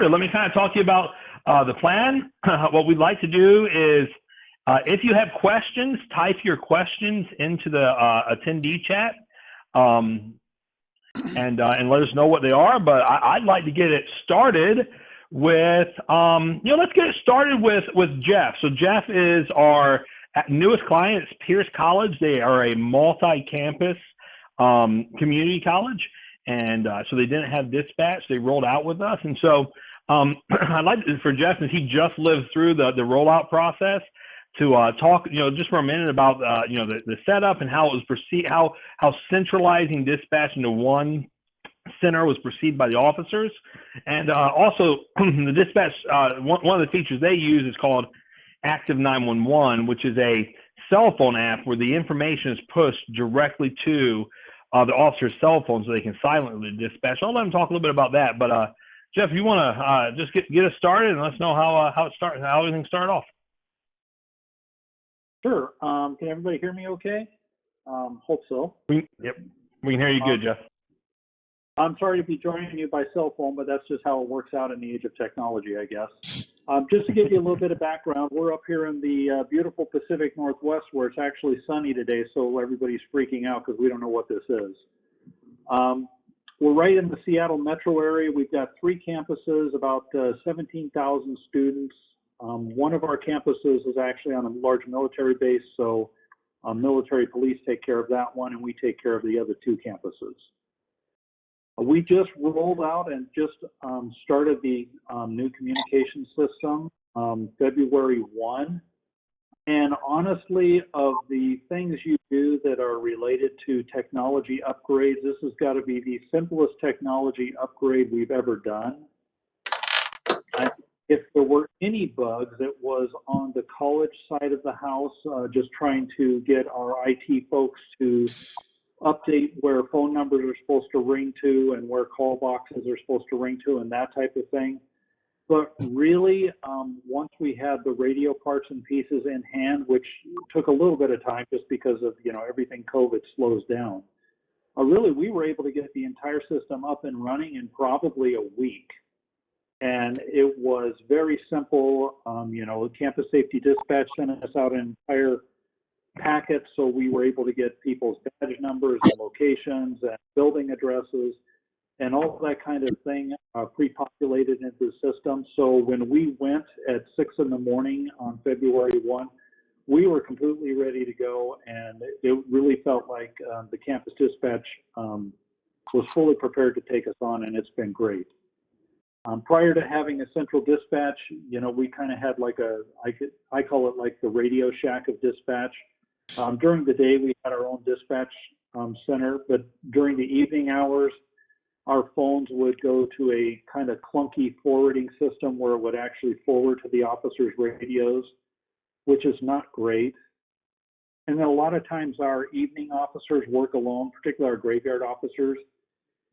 Let me kind of talk to you about the plan. What we'd like to do is, if you have questions, type your questions into the attendee chat, and let us know what they are. But I'd like to get it started with, let's get it started with Jeff. So Jeff is our newest client. It's Pierce College. They are a multi-campus community college. And so they didn't have dispatch. They rolled out with us. And so I'd like for Jeff, since he just lived through the rollout process, to talk, just for a minute about, the setup and how it was perceived, how centralizing dispatch into one center was perceived by the officers. And also the dispatch, one of the features they use is called Active 911, which is a cell phone app where the information is pushed directly to the officer's cell phone so they can silently dispatch. I'll let them talk a little bit about that. But Jeff, you want to just get us started and let us know how everything started off. Sure. Can everybody hear me okay? Hope so. Yep. We can hear you good, Jeff. I'm sorry to be joining you by cell phone, but that's just how it works out in the age of technology, I guess. Just to give you a little bit of background, we're up here in the beautiful Pacific Northwest where it's actually sunny today, so everybody's freaking out because we don't know what this is. We're right in the Seattle metro area. We've got 3 campuses, about 17,000 students. One of our campuses is actually on a large military base, so military police take care of that one, and we take care of the other 2 campuses. We just rolled out and just started the new communication system February 1. And honestly, of the things you do that are related to technology upgrades, this has got to be the simplest technology upgrade we've ever done. If there were any bugs, it was on the college side of the house, just trying to get our IT folks to update where phone numbers are supposed to ring to and where call boxes are supposed to ring to and that type of thing. But really, once we had the radio parts and pieces in hand, which took a little bit of time just because of, everything COVID slows down, really we were able to get the entire system up and running in probably a week. And it was very simple. Campus Safety Dispatch sent us out an entire packet, so we were able to get people's badge numbers and locations and building addresses and all that kind of thing pre-populated into the system. So when we went at 6 in the morning on February 1, we were completely ready to go, and it really felt like the campus dispatch was fully prepared to take us on, and it's been great. Prior to having a central dispatch, we kind of had I call it like the Radio Shack of dispatch. During the day, we had our own dispatch center, but during the evening hours, our phones would go to a kind of clunky forwarding system where it would actually forward to the officers' radios, which is not great. And then a lot of times our evening officers work alone, particularly our graveyard officers.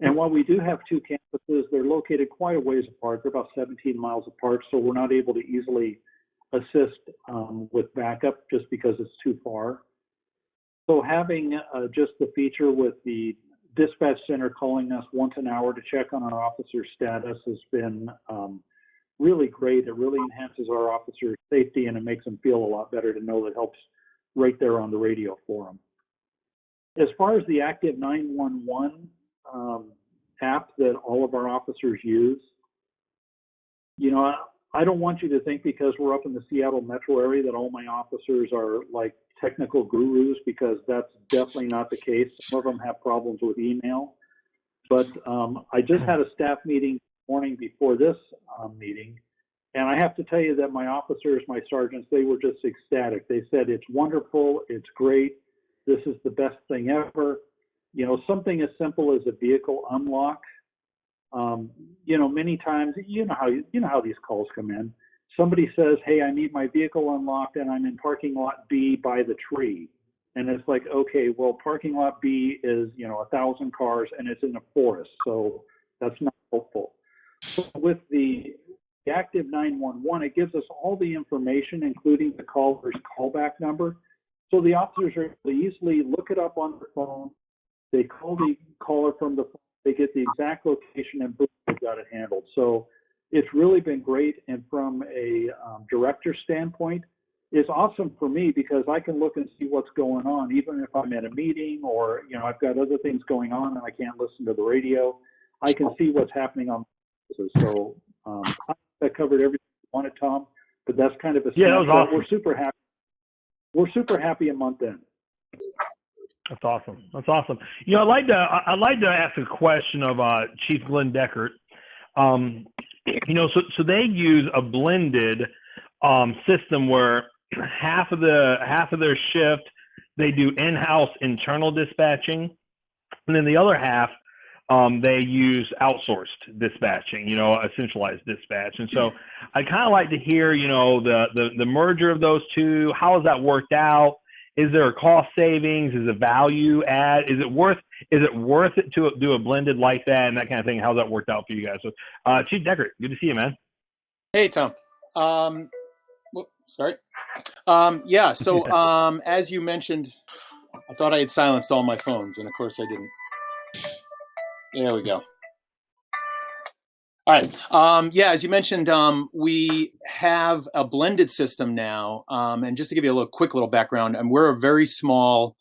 And while we do have 2 campuses, they're located quite a ways apart. They're about 17 miles apart, so we're not able to easily assist with backup just because it's too far. So having just the feature with the dispatch center calling us once an hour to check on our officer status has been really great. It really enhances our officer safety, and it makes them feel a lot better to know that helps right there on the radio for them. As far as the Active 911 app that all of our officers use, I don't want you to think because we're up in the Seattle metro area that all my officers are like technical gurus, because that's definitely not the case. Some of them have problems with email. But I just had a staff meeting this morning before this meeting, and I have to tell you that my officers, my sergeants, they were just ecstatic. They said, it's wonderful, it's great, this is the best thing ever. Something as simple as a vehicle unlock. Many times, you know how these calls come in. Somebody says, hey, I need my vehicle unlocked and I'm in parking lot B by the tree. And it's like, okay, well, parking lot B is, 1,000 cars and it's in a forest. So that's not helpful. So with the Active 911, it gives us all the information, including the caller's callback number. So the officers are able to easily look it up on their phone. They call the caller from the phone. They get the exact location and boom, they've got it handled. So it's really been great. And from a director standpoint, it's awesome for me because I can look and see what's going on, even if I'm at a meeting or, I've got other things going on and I can't listen to the radio. I can see what's happening on. So I covered everything you wanted, Tom, but that's kind of a Yeah, that was awesome. We're super happy. We're super happy a month in. That's awesome. That's awesome. I'd like to ask a question of Chief Glenn Deckert. So they use a blended system where half of their shift they do in-house internal dispatching, and then the other half they use outsourced dispatching, a centralized dispatch. And so I'd kind of like to hear, the merger of those two. How has that worked out? Is there a cost savings? Is it value add? Is it worth it to do a blended like that and that kind of thing? How's that worked out for you guys? So, Chief Deckert, good to see you, man. Hey, Tom. Sorry. Yeah. So, as you mentioned, I thought I had silenced all my phones, and of course I didn't. There we go. All right. Yeah, as you mentioned, we have a blended system now. And just to give you a quick little background, we're a very small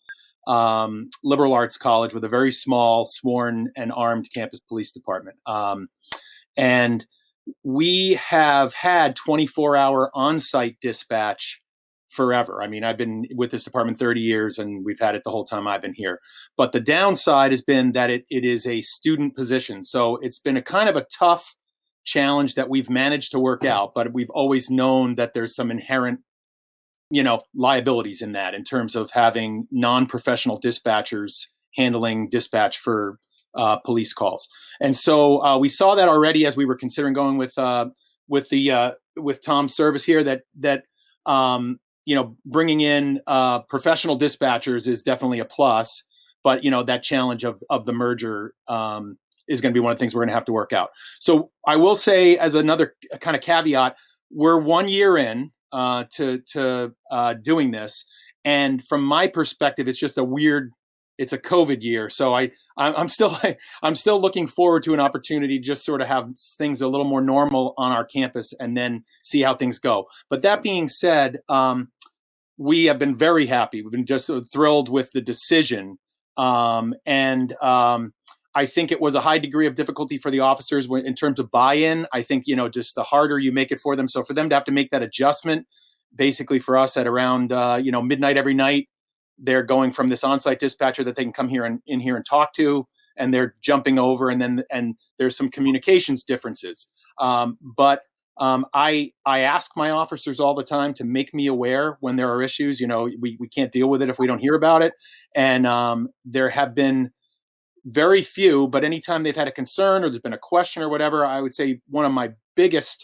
liberal arts college with a very small sworn and armed campus police department. And we have had 24-hour on-site dispatch forever. I mean, I've been with this department 30 years and we've had it the whole time I've been here. But the downside has been that it is a student position. So it's been a kind of a tough challenge that we've managed to work out, but we've always known that there's some inherent, liabilities in that in terms of having non-professional dispatchers handling dispatch for police calls. And so we saw that already as we were considering going with Tom's service here that bringing in professional dispatchers is definitely a plus, but that challenge of the merger is going to be one of the things we're going to have to work out. So I will say, as another kind of caveat, we're 1 year in to doing this, and from my perspective, it's just it's a COVID year. So I'm still looking forward to an opportunity to just sort of have things a little more normal on our campus and then see how things go. But that being said, we have been very happy. We've been just thrilled with the decision. I think it was a high degree of difficulty for the officers in terms of buy-in. I think, just the harder you make it for them. So for them to have to make that adjustment, basically for us at around, midnight every night, they're going from this on-site dispatcher that they can come here in here and talk to, and they're jumping over, and there's some communications differences. But I ask my officers all the time to make me aware when there are issues. We can't deal with it if we don't hear about it. And there have been very few, but anytime they've had a concern or there's been a question or whatever, I would say one of my biggest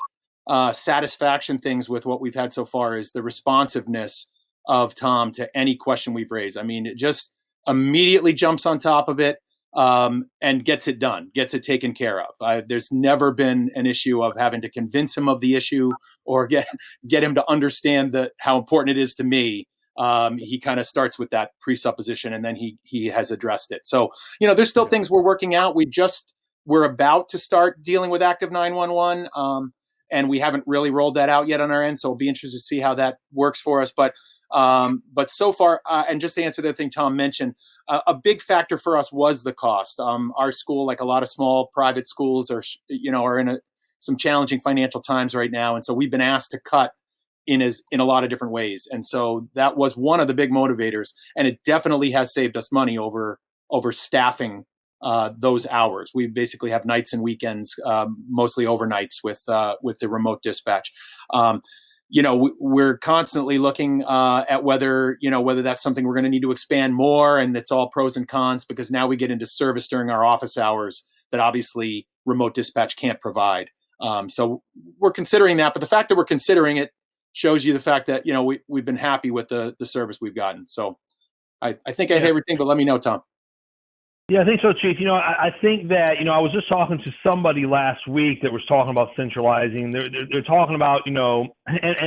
satisfaction things with what we've had so far is the responsiveness of Tom to any question we've raised. I mean, it just immediately jumps on top of it and gets it done, gets it taken care of. There's never been an issue of having to convince him of the issue or get him to understand how important it is to me. He kind of starts with that presupposition and then he has addressed it. So, there's still things we're working out. We're about to start dealing with Active 911. And we haven't really rolled that out yet on our end. So it'll be interesting to see how that works for us. But so far, and just to answer the thing Tom mentioned, a big factor for us was the cost. Our school, like a lot of small private schools, are in some challenging financial times right now. And so we've been asked to cut in a lot of different ways. And so that was one of the big motivators. And it definitely has saved us money over staffing those hours. We basically have nights and weekends, mostly overnights with the remote dispatch. We're constantly looking at whether that's something we're going to need to expand more, and it's all pros and cons because now we get into service during our office hours that obviously remote dispatch can't provide. So we're considering that, but the fact that we're considering it shows you the fact that, we've been happy with the service we've gotten. So I think I hit everything, but let me know, Tom. Yeah, I think so, Chief. I think that, I was just talking to somebody last week that was talking about centralizing. They're talking about, and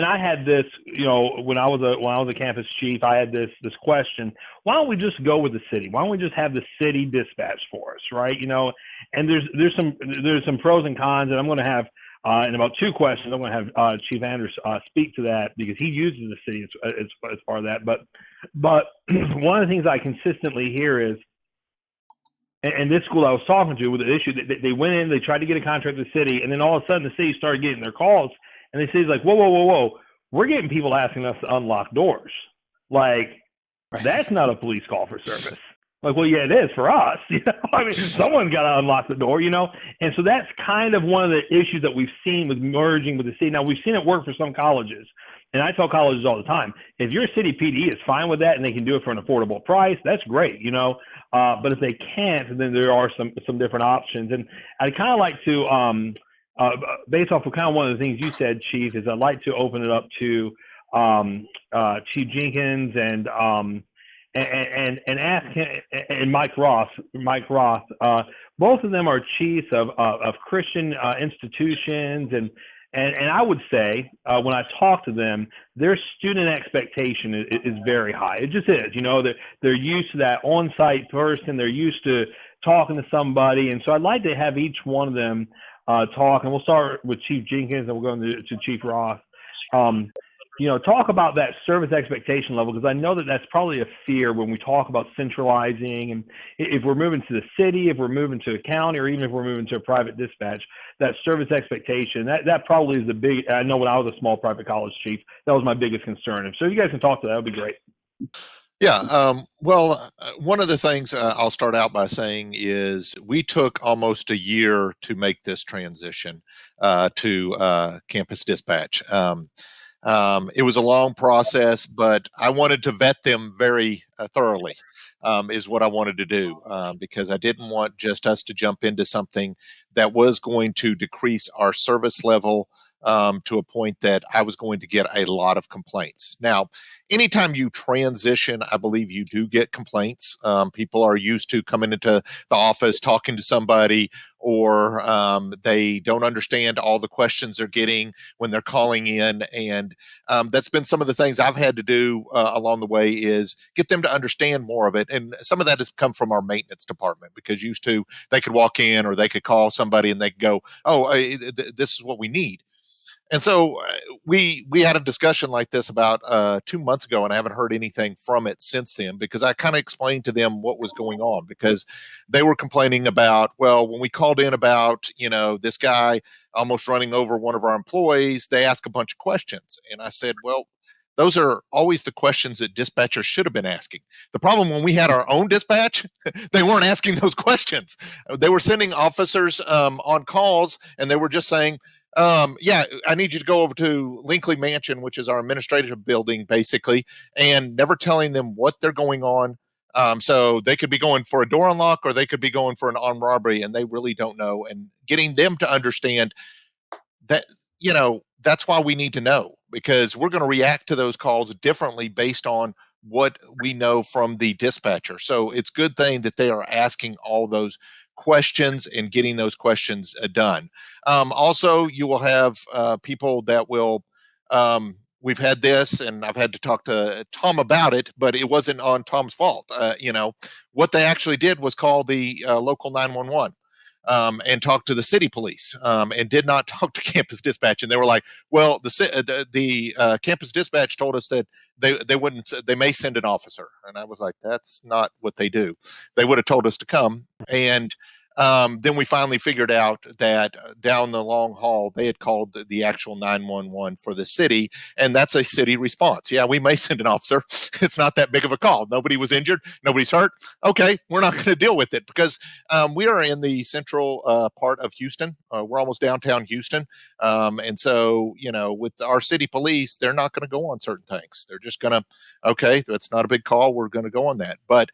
I had this, when I was a campus chief, I had this question. Why don't we just go with the city? Why don't we just have the city dispatch for us, right? And there's some pros and cons, and I'm going to have And about two questions, I'm going to have Chief Anders speak to that because he uses the city as part of that. But one of the things I consistently hear is, and this school I was talking to with the issue, they went in, they tried to get a contract with the city, and then all of a sudden the city started getting their calls, and the city's like, whoa, we're getting people asking us to unlock doors. Like, that's not a police call for service. Like, well, yeah, it is for us. I mean, someone's got to unlock the door, And so that's kind of one of the issues that we've seen with merging with the city. Now, we've seen it work for some colleges. And I tell colleges all the time, if your city PD is fine with that and they can do it for an affordable price, that's great, But if they can't, then there are some different options. And I'd kind of like to, based off of kind of one of the things you said, Chief, is I'd like to open it up to Chief Jenkins and ask him, and Mike Roth. Both of them are chiefs of Christian institutions, and I would say when I talk to them, their student expectation is very high. It just is. They're used to that on-site person. They're used to talking to somebody, and so I'd like to have each one of them talk. And we'll start with Chief Jenkins, and we'll go to Chief Roth. Talk about that service expectation level, because I know that that's probably a fear when we talk about centralizing, and if we're moving to the city, if we're moving to a county, or even if we're moving to a private dispatch, that service expectation, that probably is the big, I know when I was a small private college chief, that was my biggest concern. So if you guys can talk to that would be great. Yeah. One of the things I'll start out by saying is we took almost a year to make this transition to campus dispatch. It was a long process, but I wanted to vet them very thoroughly, is what I wanted to do, because I didn't want just us to jump into something that was going to decrease our service level to a point that I was going to get a lot of complaints. Now, anytime you transition, I believe you do get complaints. People are used to coming into the office, talking to somebody, or they don't understand all the questions they're getting when they're calling in. And that's been some of the things I've had to do along the way, is get them to understand more of it. And some of that has come from our maintenance department, because used to, they could walk in or they could call somebody and they could go, oh, this is what we need. And so we had a discussion like this about 2 months ago, and I haven't heard anything from it since then, because I kind of explained to them what was going on, because they were complaining about, well, when we called in about, this guy almost running over one of our employees, they asked a bunch of questions. And I said, well, those are always the questions that dispatchers should have been asking. The problem when we had our own dispatch, they weren't asking those questions. They were sending officers on calls, and they were just saying, yeah, I need you to go over to Linkley Mansion, which is our administrative building, basically, and never telling them what they're going on. So they could be going for a door unlock, or they could be going for an armed robbery, and they really don't know. And getting them to understand that, that's why we need to know, because we're going to react to those calls differently based on what we know from the dispatcher. So it's a good thing that they are asking all those questions and getting those questions done. Also, you will have people that will, we've had this, and I've had to talk to Tom about it, but it wasn't on Tom's fault. What they actually did was call the local 911. And talk to the city police, and did not talk to campus dispatch. And they were like, well, the campus dispatch told us that they wouldn't, they may send an officer. And I was like, that's not what they do. They would have told us to come. And then we finally figured out that down the long haul, they had called the actual 911 for the city, and that's a city response. Yeah, we may send an officer. It's not that big of a call. Nobody was injured. Nobody's hurt. Okay, we're not going to deal with it, because we are in the central part of Houston. We're almost downtown Houston. And so, with our city police, they're not going to go on certain things. They're just going to, okay, that's not a big call. We're going to go on that. But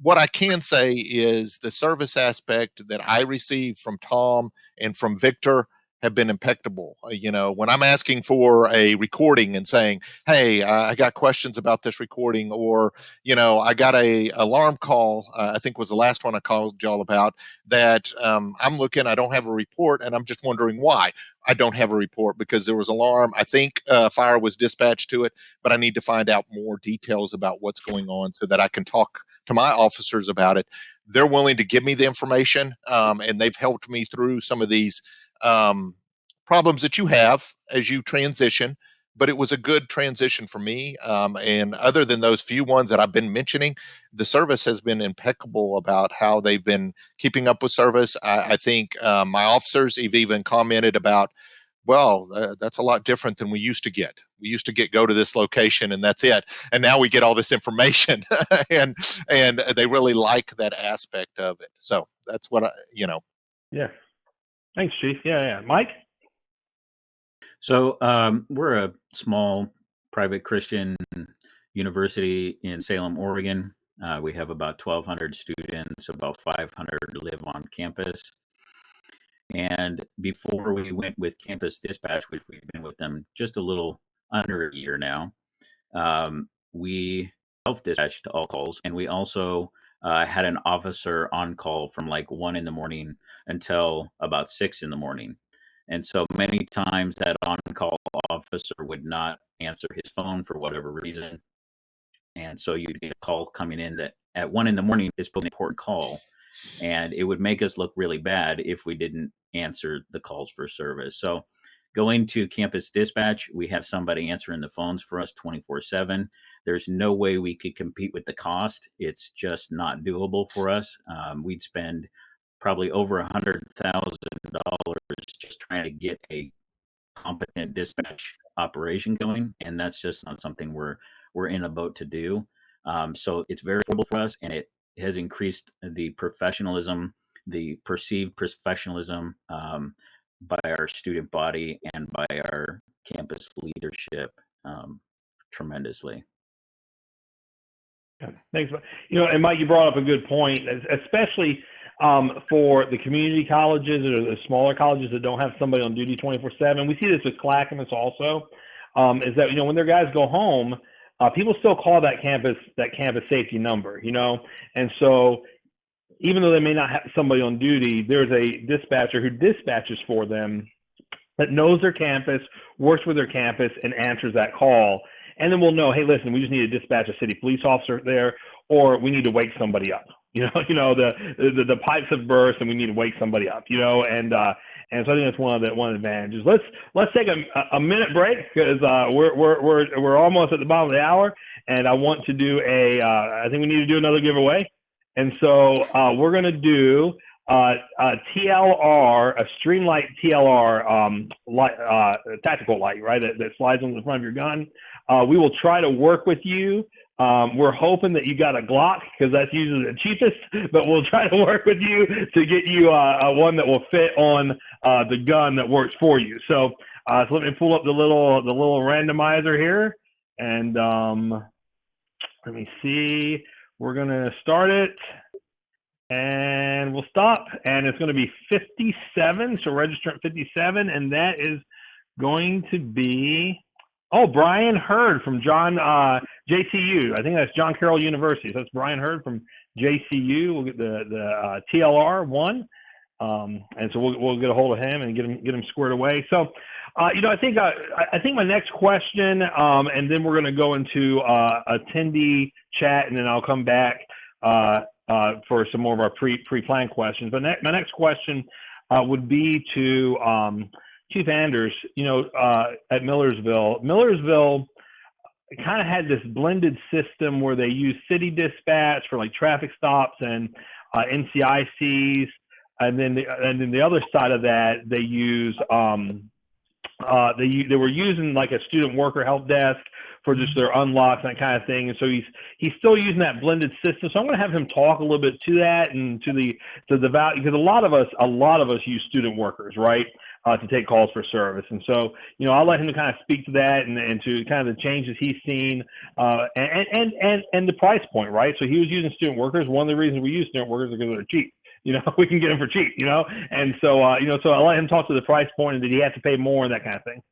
what I can say is the service aspect that I receive from Tom and from Victor have been impeccable. When I'm asking for a recording and saying, hey, I got questions about this recording, or, I got a alarm call, I think was the last one I called y'all about, that I'm looking, I don't have a report, and I'm just wondering why I don't have a report, because there was alarm. I think fire was dispatched to it, but I need to find out more details about what's going on so that I can talk to my officers about it. They're willing to give me the information, and they've helped me through some of these problems that you have as you transition, but it was a good transition for me. And other than those few ones that I've been mentioning, the service has been impeccable about how they've been keeping up with service. I think my officers have even commented about, well, that's a lot different than we used to get. We used to go to this location and that's it, and now we get all this information, and they really like that aspect of it. So that's what Yeah. Thanks, Chief. Yeah. Mike? So we're a small private Christian university in Salem, Oregon. We have about 1,200 students, about 500 live on campus. And before we went with Campus Dispatch, which we've been with them just a little under a year now, we self-dispatched all calls, and we also had an officer on call from like 1 a.m. until about 6 a.m. And so many times that on-call officer would not answer his phone for whatever reason. And so you'd get a call coming in that at 1 a.m. is an important call. And it would make us look really bad if we didn't answer the calls for service. So going to Campus Dispatch, we have somebody answering the phones for us 24/7. There's no way we could compete with the cost. It's just not doable for us. We'd spend probably over $100,000 just trying to get a competent dispatch operation going, and that's just not something we're in a boat to do. So it's very affordable for us, and it has increased the professionalism, the perceived professionalism by our student body and by our campus leadership tremendously. Yeah, thanks. And Mike, you brought up a good point, especially for the community colleges or the smaller colleges that don't have somebody on duty 24/7. We see this with Clackamas also, is that, when their guys go home, people still call that campus safety number, and so even though they may not have somebody on duty, there's a dispatcher who dispatches for them that knows their campus, works with their campus, and answers that call. And then we'll know, hey, listen, we just need to dispatch a city police officer there, or we need to wake somebody up. The pipes have burst and we need to wake somebody up. And so I think that's one of the advantages. Let's take a minute break, because we're almost at the bottom of the hour, and I want to do I think we need to do another giveaway. And so we're going to do a TLR, a Streamlight TLR tactical light, right? That slides on the front of your gun. We will try to work with you. We're hoping that you got a Glock, because that's usually the cheapest, but we'll try to work with you to get you one that will fit on the gun that works for you. So let me pull up the little randomizer here, and let me see. We're going to start it, and we'll stop, and it's going to be 57, so register at 57, and that is going to be, Brian Hurd from JCU. I think that's John Carroll University. So that's Brian Hurd from JCU. We'll get the TLR one, and so we'll get a hold of him and get him squared away. So, I think my next question, and then we're going to go into attendee chat, and then I'll come back for some more of our pre-planned questions. But my next question would be to Chief Anders. At Millersville. Millersville kind of had this blended system where they use city dispatch for like traffic stops and NCICs, and then the other side of that they use they were using like a student worker help desk for just their unlocks and that kind of thing. And so he's still using that blended system. So I'm going to have him talk a little bit to that and to the value, because a lot of us use student workers, right, to take calls for service. And so, I'll let him kind of speak to that and to kind of the changes he's seen, and the price point, right? So he was using student workers. One of the reasons we use student workers is because they're cheap. We can get them for cheap, and so, so I'll let him talk to the price point, and did he have to pay more and that kind of thing.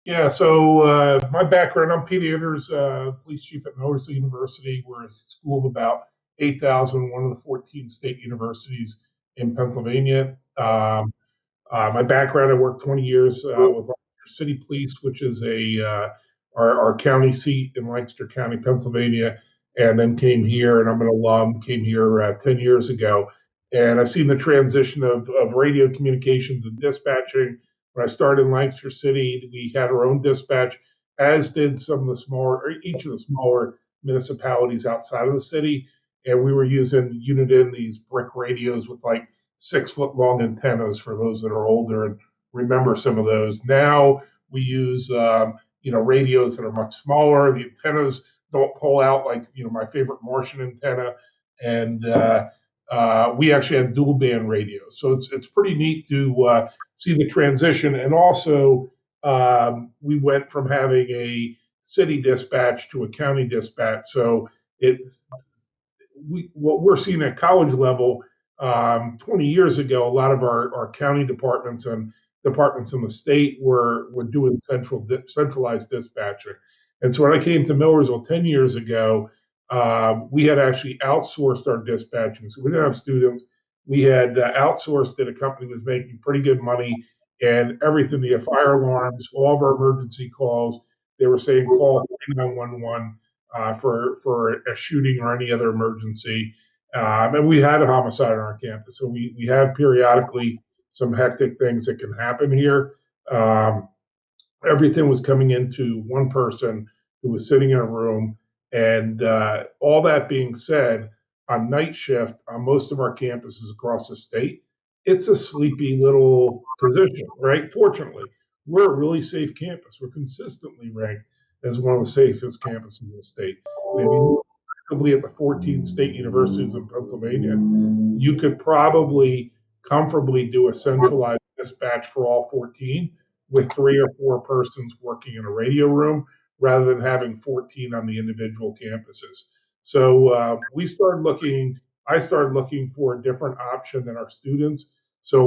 Yeah, so my background, I'm Pete Anders, police chief at Millersville University. We're a school of about 8,000, one of the 14 state universities in Pennsylvania. My background, I worked 20 years with Lancaster City Police, which is our county seat in Lancaster County, Pennsylvania, and then came here, and I'm an alum, came here 10 years ago. And I've seen the transition of radio communications and dispatching When I started in Lancaster City, we had our own dispatch, as did some of the smaller, or each of the smaller municipalities outside of the city. And we were using Uniden, these brick radios with like 6 foot long antennas for those that are older and remember some of those. Now we use, radios that are much smaller. The antennas don't pull out like, my favorite Martian antenna. And we actually have dual band radios. So it's pretty neat to see the transition. And also, we went from having a city dispatch to a county dispatch. So what we're seeing at college level, 20 years ago, a lot of our county departments and departments in the state were doing centralized dispatching. And so when I came to Millersville 10 years ago, we had actually outsourced our dispatching. So we didn't have students. We had outsourced it. A company was making pretty good money, and everything, the fire alarms, all of our emergency calls, they were saying call 911 for a shooting or any other emergency. And we had a homicide on our campus. So we have periodically some hectic things that can happen here. Everything was coming into one person who was sitting in a room. And all that being said, on night shift on most of our campuses across the state, it's a sleepy little position, right? Fortunately, we're a really safe campus. We're consistently ranked as one of the safest campuses in the state. If you look actively at the 14 state universities in Pennsylvania, you could probably comfortably do a centralized dispatch for all 14 with 3 or 4 persons working in a radio room rather than having 14 on the individual campuses. So I started looking for a different option than our students. So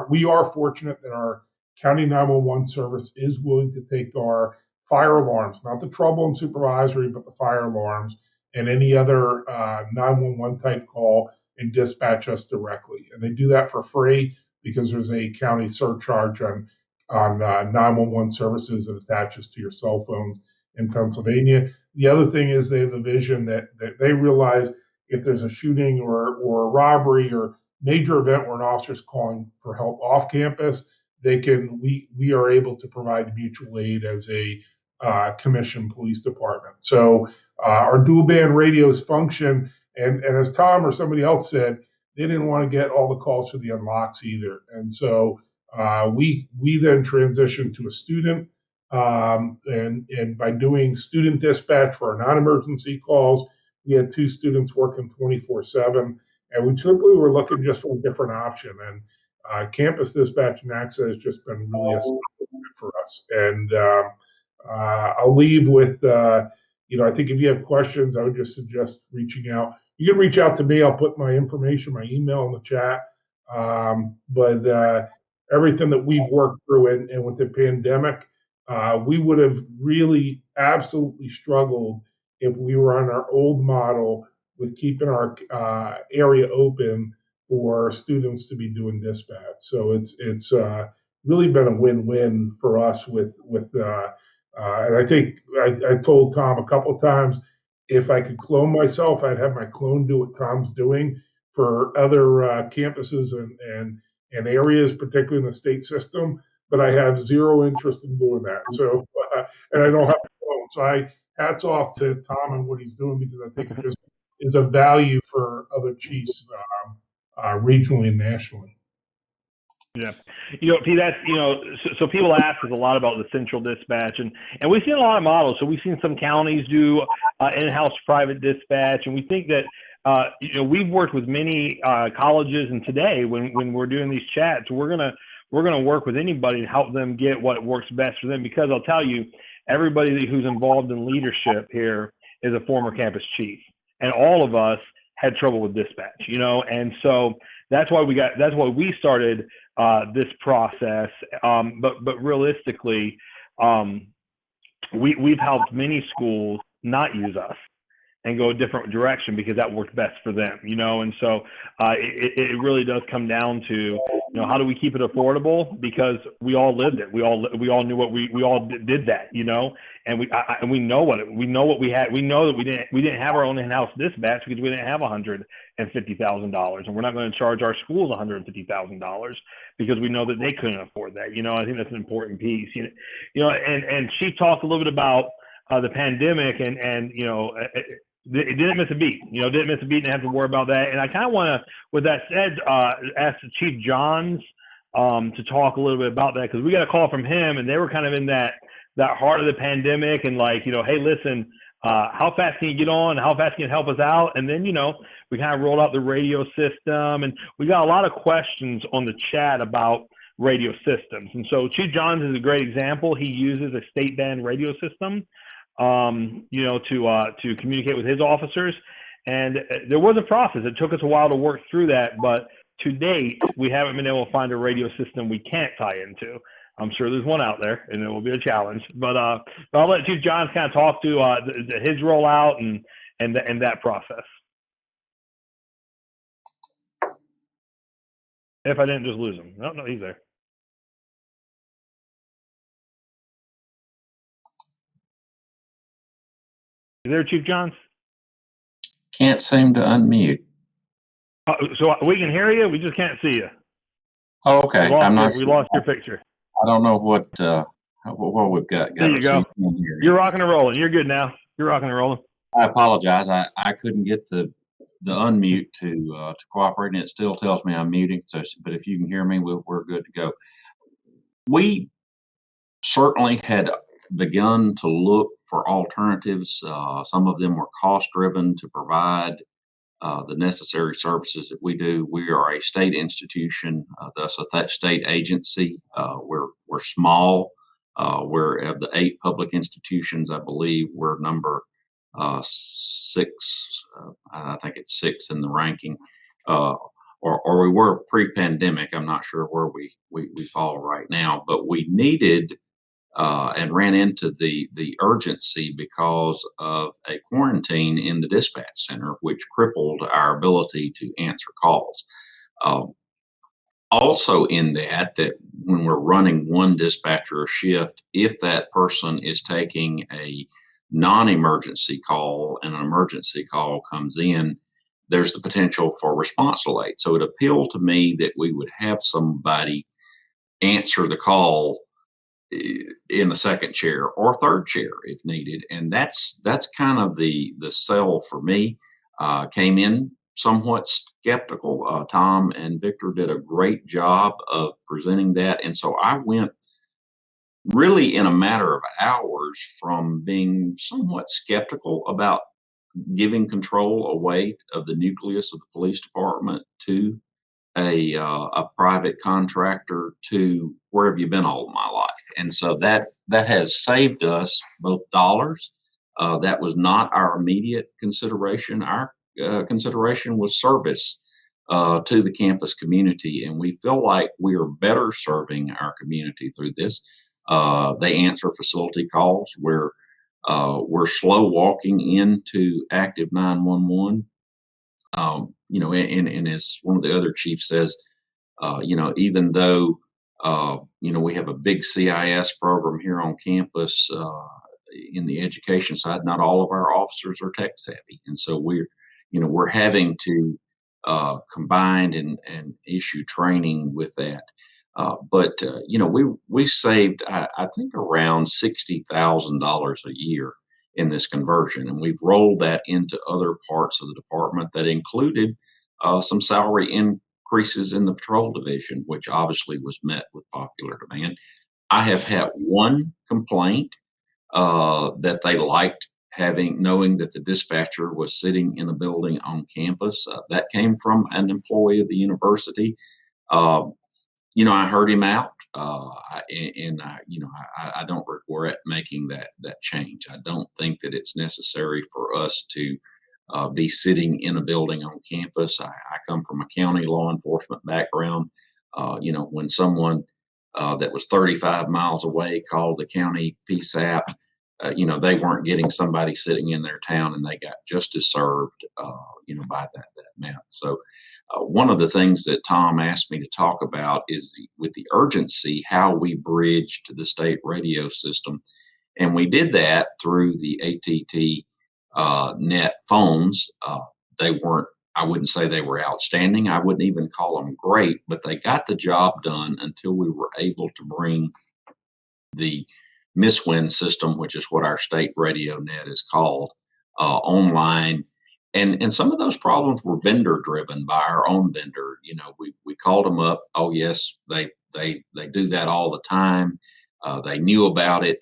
we are fortunate that our county 911 service is willing to take our fire alarms, not the trouble and supervisory, but the fire alarms and any other 911 type call and dispatch us directly. And they do that for free because there's a county surcharge on 911 services that attaches to your cell phones in Pennsylvania. The other thing is they have the vision that they realize if there's a shooting or a robbery or major event where an officer's calling for help off campus, we are able to provide mutual aid as a commissioned police department. So our dual band radios function, and as Tom or somebody else said, they didn't want to get all the calls for the unlocks either. And so we then transitioned to a student, and by doing student dispatch for our non-emergency calls, we had 2 students working 24/7, and we simply were looking just for a different option. And campus dispatch and access has just been really a for us. And I'll leave with, I think if you have questions, I would just suggest reaching out. You can reach out to me. I'll put my information, my email in the chat. But everything that we've worked through and with the pandemic, we would have really absolutely struggled if we were on our old model with keeping our area open for students to be doing dispatch. So it's really been a win-win for us and I think I told Tom a couple of times, if I could clone myself, I'd have my clone do what Tom's doing for other campuses and areas, particularly in the state system. But I have zero interest in doing that. So, and I don't have a clone. So hats off to Tom and what he's doing, because I think it just is a value for other chiefs regionally and nationally. Yeah. Pete, that's, so people ask us a lot about the central dispatch, and we've seen a lot of models. So we've seen some counties do in-house private dispatch, and we think that, we've worked with many colleges, and today when we're doing these chats, we're going to work with anybody to help them get what works best for them, because I'll tell you, everybody who's involved in leadership here is a former campus chief, and all of us had trouble with dispatch, and so that's why we started this process. But realistically, we've helped many schools not use us, and go a different direction because that worked best for them, And so it really does come down to, how do we keep it affordable? Because we all lived it. We all knew what we all did that, and we know what we had. We know that we didn't have our own in-house dispatch because we didn't have $150,000, and we're not going to charge our schools $150,000 because we know that they couldn't afford that. I think that's an important piece. And she talked a little bit about the pandemic, and it didn't miss a beat. Didn't miss a beat, and have to worry about that. And I kind of want to, with that said, ask Chief Johns to talk a little bit about that, because we got a call from him, and they were kind of in that heart of the pandemic, and hey, listen, how fast can you get on? How fast can you help us out? And then we kind of rolled out the radio system, and we got a lot of questions on the chat about radio systems. And so Chief Johns is a great example. He uses a state band radio system, to communicate with his officers. And there was a process. It took us a while to work through that, but to date, we haven't been able to find a radio system we can't tie into. I'm sure there's one out there, and it will be a challenge. But I'll let Chief Johns kind of talk to his rollout and that process. If I didn't just lose him. No, he's there. You there, Chief Johns? Can't seem to unmute. So we can hear you. We just can't see you. Oh, okay. We lost your picture. I don't know what we've got. There you go. You're rocking and rolling. You're good now. You're rocking and rolling. I apologize. I couldn't get the unmute to cooperate, and it still tells me I'm muting. So, but if you can hear me, we're good to go. We certainly had begun to look for alternatives. Some of them were cost-driven to provide the necessary services that we do. We are a state institution, thus a state agency. We're small. We're of the 8 public institutions, I believe we're number 6. I think it's 6 in the ranking, or we were pre-pandemic. I'm not sure where we fall right now, but we needed and ran into the urgency because of a quarantine in the dispatch center, which crippled our ability to answer calls. Also in that when we're running one dispatcher shift, if that person is taking a non-emergency call and an emergency call comes in, there's the potential for response delay. So it appealed to me that we would have somebody answer the call in the second chair or third chair if needed. And that's kind of the sell for me. Came in somewhat skeptical. Tom and Victor did a great job of presenting that. And so I went really in a matter of hours from being somewhat skeptical about giving control away of the nucleus of the police department to a private contractor to where have you been all of my life? And so that has saved us both dollars. That was not our immediate consideration. Our consideration was service to the campus community, and we feel like we are better serving our community through this. They answer facility calls. We're slow walking into active 911. And as one of the other chiefs says, even though, we have a big CIS program here on campus in the education side, not all of our officers are tech savvy. And so we're having to combine and issue training with that. But we saved, I think, around $60,000 a year in this conversion, and we've rolled that into other parts of the department that included some salary increases in the patrol division, which obviously was met with popular demand. I have had one complaint that they liked knowing that the dispatcher was sitting in a building on campus. That came from an employee of the university. I heard him out, and I don't regret making that change. I don't think that it's necessary for us to be sitting in a building on campus. I come from a county law enforcement background. When someone that was 35 miles away called the county PSAP, they weren't getting somebody sitting in their town, and they got just as served, by that amount. So one of the things that Tom asked me to talk about is with the urgency, how we bridge to the state radio system. And we did that through the ATT net phones. I wouldn't say they were outstanding. I wouldn't even call them great, but they got the job done until we were able to bring the MissWin system, which is what our state radio net is called, online. And some of those problems were vendor driven by our own vendor. We called them up. Oh yes, they do that all the time. They knew about it,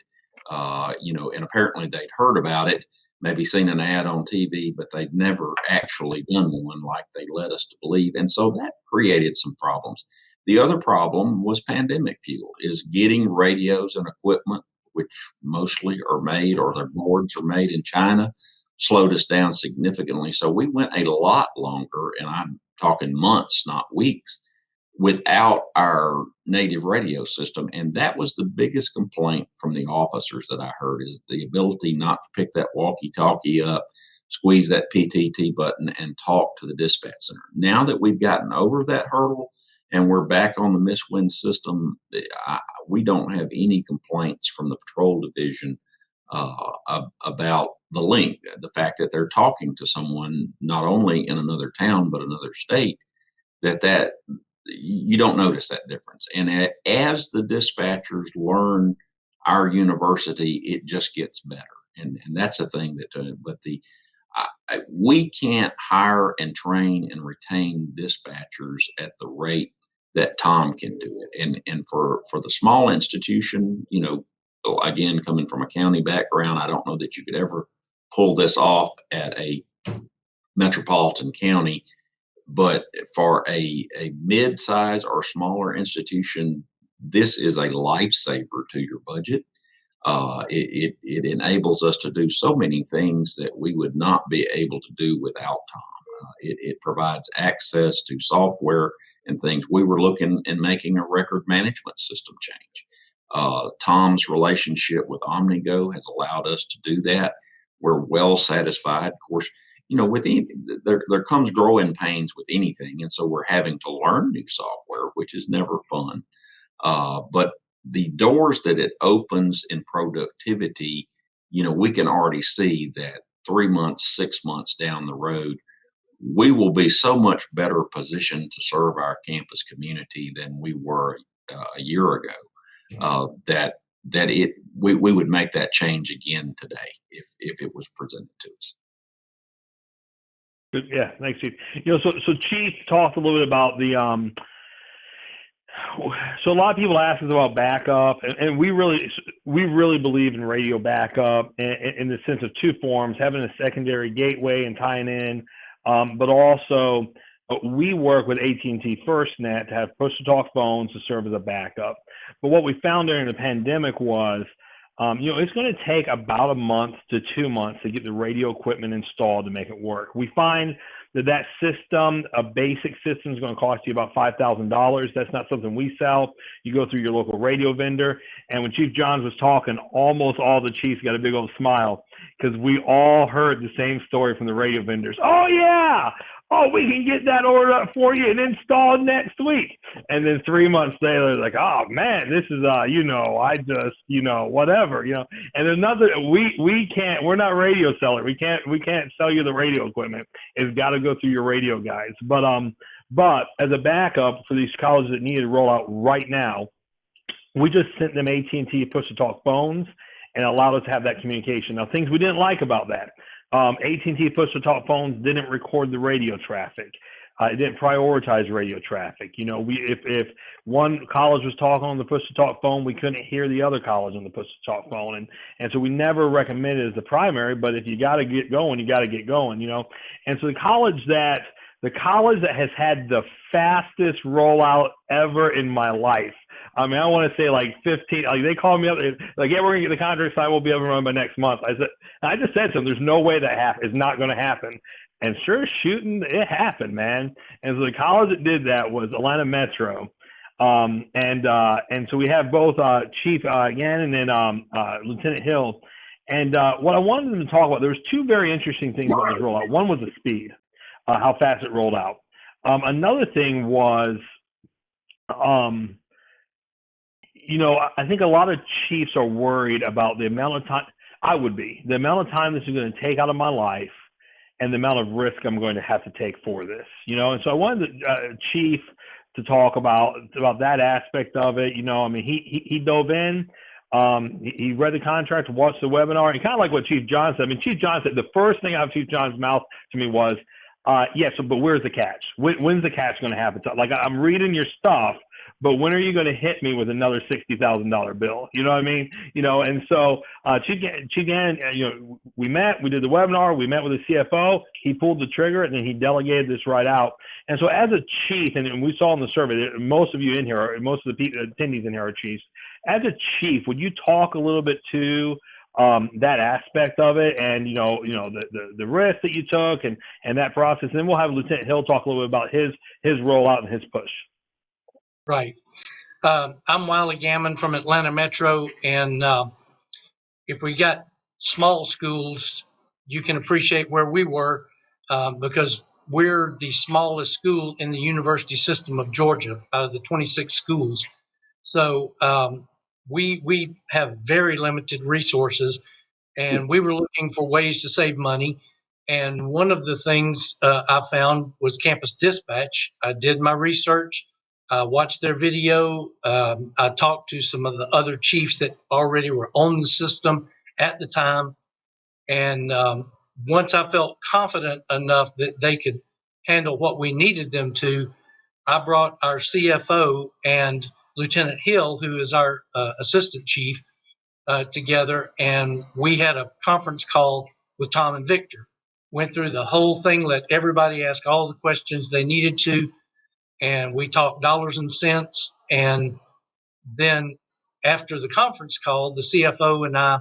and apparently they'd heard about it, maybe seen an ad on TV, but they'd never actually done one like they led us to believe. And so that created some problems. The other problem was pandemic fuel, is getting radios and equipment, which mostly are made, or their boards are made in China, slowed us down significantly. So we went a lot longer, and I'm talking months, not weeks, without our native radio system. And that was the biggest complaint from the officers that I heard, is the ability not to pick that walkie-talkie up, squeeze that PTT button, and talk to the dispatch center. Now that we've gotten over that hurdle and we're back on the MissWin system, we don't have any complaints from the patrol division about the link, the fact that they're talking to someone not only in another town but another state, that you don't notice that difference. And as the dispatchers learn our university, it just gets better. And that's a thing but we can't hire and train and retain dispatchers at the rate that Tom can do it. And for the small institution, again, coming from a county background, I don't know that you could ever pull this off at a metropolitan county. But for a mid-size or smaller institution, this is a lifesaver to your budget. It enables us to do so many things that we would not be able to do without Tom. It provides access to software and things. We were looking and making a record management system change. Tom's relationship with OmniGo has allowed us to do that. We're well satisfied. Of course, with there comes growing pains with anything, and so we're having to learn new software, which is never fun. But the doors that it opens in productivity, we can already see that 3 months, 6 months down the road, we will be so much better positioned to serve our campus community than we were a year ago. We would make that change again today if it was presented to us. Yeah, thanks, Chief. So Chief talked a little bit about the. So a lot of people ask us about backup, and we really believe in radio backup in the sense of two forms: having a secondary gateway and tying in, but also we work with AT&T FirstNet to have push-to-talk phones to serve as a backup. But what we found during the pandemic was, it's going to take about a month to 2 months to get the radio equipment installed to make it work. We find that system, a basic system, is going to cost you about $5,000. That's not something we sell. You go through your local radio vendor. And when Chief Johns was talking, almost all the chiefs got a big old smile because we all heard the same story from the radio vendors. Oh, yeah. Oh, we can get that order up for you and installed next week. And then 3 months later, like, oh man, this is, whatever, And another, we can't, we're not radio seller. We can't sell you the radio equipment. It's got to go through your radio guys. But as a backup for these colleges that need to roll out right now, we just sent them AT&T push-to-talk phones and allowed us to have that communication. Now, things we didn't like about that. AT&T push-to-talk phones didn't record the radio traffic. It didn't prioritize radio traffic. If one college was talking on the push-to-talk phone, we couldn't hear the other college on the push-to-talk phone, and so we never recommended it as the primary. But if you got to get going, you got to get going. And so the college that has had the fastest rollout ever in my life. I mean, I want to say like 15. Like they called me up, like, yeah, we're gonna get the contract signed. We'll be able to run by next month. I just said to them, there's no way that is not going to happen. And sure as shooting, it happened, man. And so the college that did that was Atlanta Metro. And so we have both Chief Yan and then Lieutenant Hill. And what I wanted them to talk about, there was two very interesting things about this rollout. One was the speed, how fast it rolled out. Another thing was, I think a lot of chiefs are worried about the amount of time. I would be the amount of time this is going to take out of my life, and the amount of risk I'm going to have to take for this. And so I wanted the chief to talk about that aspect of it. He dove in. He read the contract, watched the webinar, and kind of like what Chief John said. Chief John said the first thing out of Chief John's mouth to me was, but where's the catch? When's the catch going to happen? Like, I'm reading your stuff, but when are you going to hit me with another $60,000 bill? You know what I mean? And so Chief Dan, we met, we did the webinar, we met with the CFO, he pulled the trigger, and then he delegated this right out. And so as a chief, and we saw in the survey, most of you in here, most of the attendees in here are chiefs. As a chief, would you talk a little bit to that aspect of it, and the risk that you took, and that process? And then we'll have Lieutenant Hill talk a little bit about his rollout and his push. Right. I'm Wiley Gammon from Atlanta Metro, and if we got small schools, you can appreciate where we were because we're the smallest school in the university system of Georgia out of the 26 schools. So we have very limited resources, and we were looking for ways to save money. And one of the things I found was Campus Dispatch. I did my research. I watched their video. I talked to some of the other chiefs that already were on the system at the time. And once I felt confident enough that they could handle what we needed them to, I brought our CFO and Lieutenant Hill, who is our assistant chief, together. And we had a conference call with Tom and Victor. Went through the whole thing, let everybody ask all the questions they needed to. And we talked dollars and cents. And then after the conference call, the CFO and I,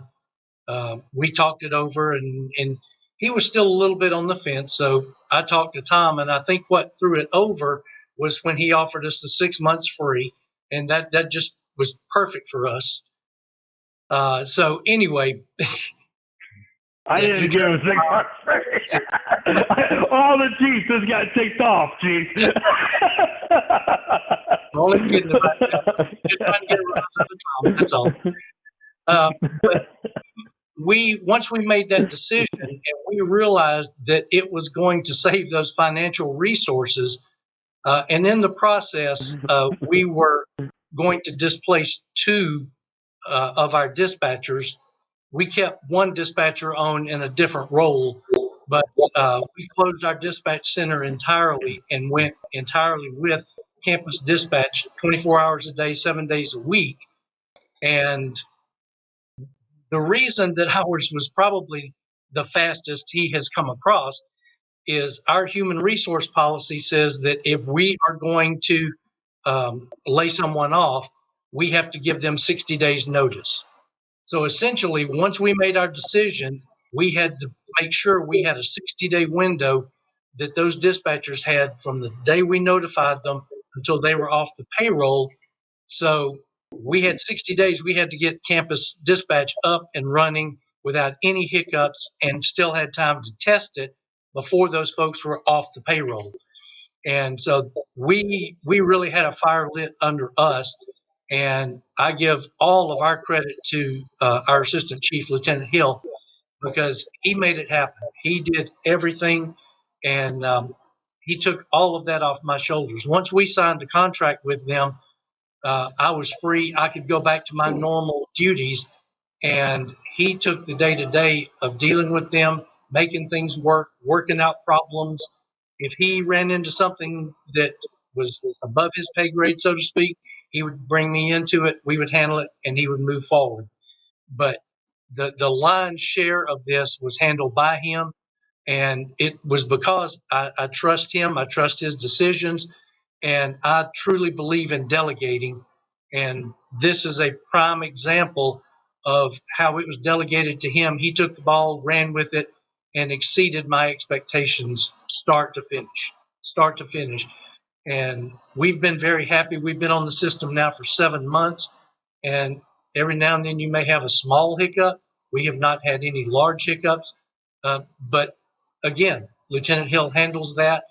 we talked it over, and he was still a little bit on the fence. So I talked to Tom, and I think what threw it over was when he offered us the 6 months free, and that just was perfect for us. So anyway. I didn't give him 6 months free. All the chiefs just got ticked off, chief. Only kidding about that. Just trying to get a rise out of Tom, that's all. But once we made that decision and we realized that it was going to save those financial resources, and in the process, we were going to displace two of our dispatchers. We kept one dispatcher on in a different role, but we closed our dispatch center entirely and went entirely with Campus Dispatch 24 hours a day, 7 days a week. And the reason that ours was probably the fastest he has come across is our human resource policy says that if we are going to lay someone off, we have to give them 60 days notice. So essentially, once we made our decision, we had to make sure we had a 60-day window that those dispatchers had from the day we notified them until they were off the payroll. So we had 60 days. We had to get Campus Dispatch up and running without any hiccups, and still had time to test it before those folks were off the payroll. And so we really had a fire lit under us. And I give all of our credit to our Assistant Chief, Lieutenant Hill, because he made it happen. He did everything, and he took all of that off my shoulders. Once we signed the contract with them, I was free. I could go back to my normal duties, and he took the day-to-day of dealing with them, making things work, working out problems. If he ran into something that was above his pay grade, so to speak, he would bring me into it, we would handle it, and he would move forward. But the lion's share of this was handled by him, and it was because I trust him, I trust his decisions, and I truly believe in delegating. And this is a prime example of how it was delegated to him. He took the ball, ran with it, and exceeded my expectations start to finish. And we've been very happy. We've been on the system now for 7 months, and every now and then you may have a small hiccup, We have not had any large hiccups, but again, Lieutenant Hill handles that,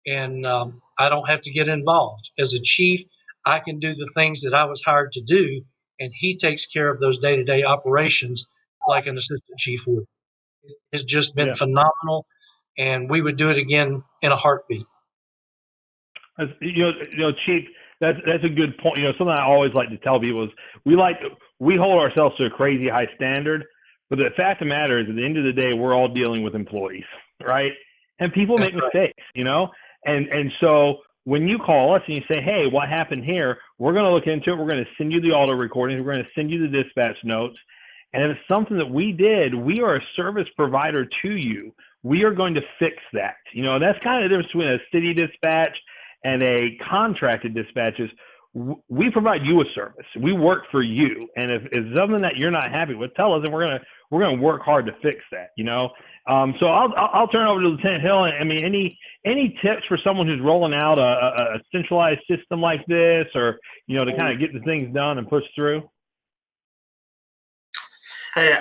and I don't have to get involved. As a chief, I can do the things that I was hired to do, and he takes care of those day-to-day operations like an assistant chief would. It has just been phenomenal, and we would do it again in a heartbeat. Chief, that's a good point. Something I always like to tell people is we hold ourselves to a crazy high standard, but the fact of the matter is, at the end of the day, we're all dealing with employees, right? And people make mistakes, and so when you call us and you say, hey, what happened here? We're going to look into it. We're going to send you the auto recordings. We're going to send you the dispatch notes. And if it's something that we did, we are a service provider to you. We are going to fix that. That's kind of the difference between a city dispatch and a contracted dispatch is we provide you a service. We work for you. And if it's something that you're not happy with, tell us, and we're going to work hard to fix that, So I'll turn it over to Lieutenant Hill. I mean, any tips for someone who's rolling out a centralized system like this, or, to kind of get the things done and push through? Hey,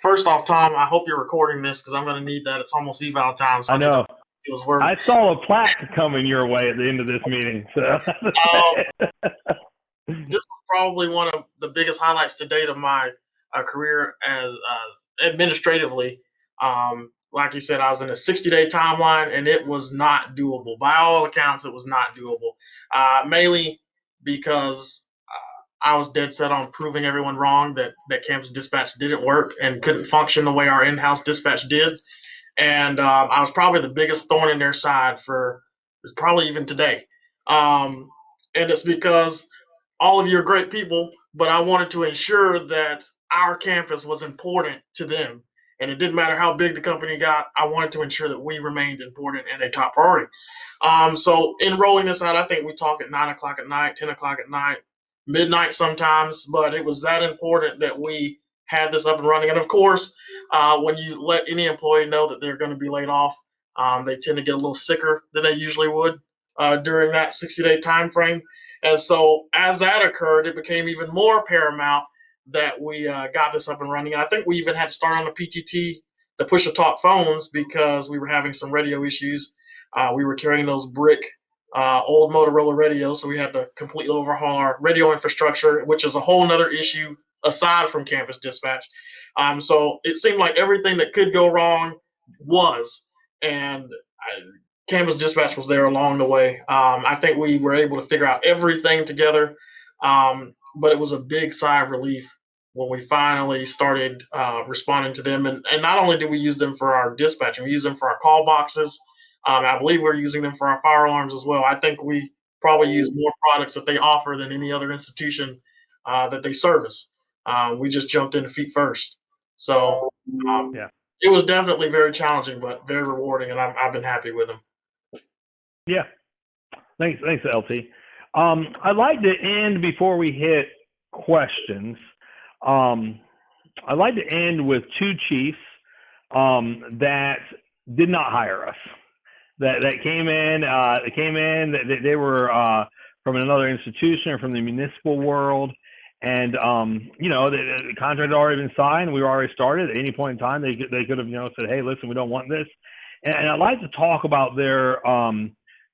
first off, Tom, I hope you're recording this because I'm going to need that. It's almost eval time. So I know. I saw a plaque coming your way at the end of this meeting. So. This was probably one of the biggest highlights to date of my career as administratively. Like you said, I was in a 60-day timeline, and it was not doable. By all accounts, it was not doable. Mainly because I was dead set on proving everyone wrong that campus dispatch didn't work and couldn't function the way our in-house dispatch did. And I was probably the biggest thorn in their side for probably even today. And it's because all of you are great people, but I wanted to ensure that our campus was important to them. And it didn't matter how big the company got. I wanted to ensure that we remained important and a top priority. So in rolling this out, I think we talk at 9 o'clock at night, 10 o'clock at night, midnight sometimes, but it was that important that we had this up and running. And of course, when you let any employee know that they're going to be laid off, they tend to get a little sicker than they usually would during that 60-day time frame. And so as that occurred, it became even more paramount that we got this up and running. I think we even had to start on the PTT, the push-to-talk phones, because we were having some radio issues. We were carrying those brick old Motorola radios, so we had to completely overhaul our radio infrastructure, which is a whole nother issue aside from campus dispatch. So it seemed like everything that could go wrong was, and campus dispatch was there along the way. I think we were able to figure out everything together, but it was a big sigh of relief when we finally started responding to them. And not only did we use them for our dispatching, we used them for our call boxes. I believe we're using them for our fire alarms as well. I think we probably use more products that they offer than any other institution that they service. We just jumped in feet first. So it was definitely very challenging, but very rewarding, and I've been happy with them. Yeah. Thanks, LT. I'd like to end before we hit questions. I'd like to end with two chiefs that did not hire us. That came in. They were from another institution or from the municipal world, and the contract had already been signed. We were already started. At any point in time, they could have said, "Hey, listen, we don't want this." And I'd like to talk about their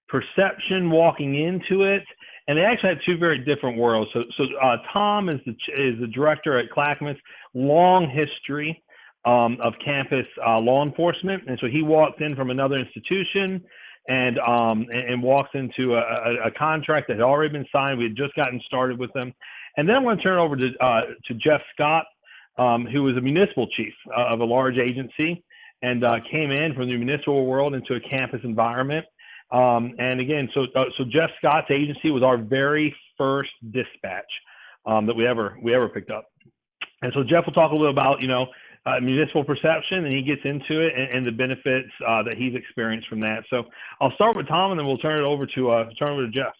perception walking into it. And they actually had two very different worlds. So Tom is the director at Clackamas, long history of campus law enforcement, and so he walked in from another institution and walks into a contract that had already been signed. We had just gotten started with them, and then I'm going to turn it over to Jeff Scott, who was a municipal chief of a large agency, and came in from the municipal world into a campus environment. And again, so Jeff Scott's agency was our very first dispatch that we ever picked up. And so Jeff will talk a little about municipal perception, and he gets into it and the benefits that he's experienced from that. So I'll start with Tom, and then we'll turn it over to Jeff.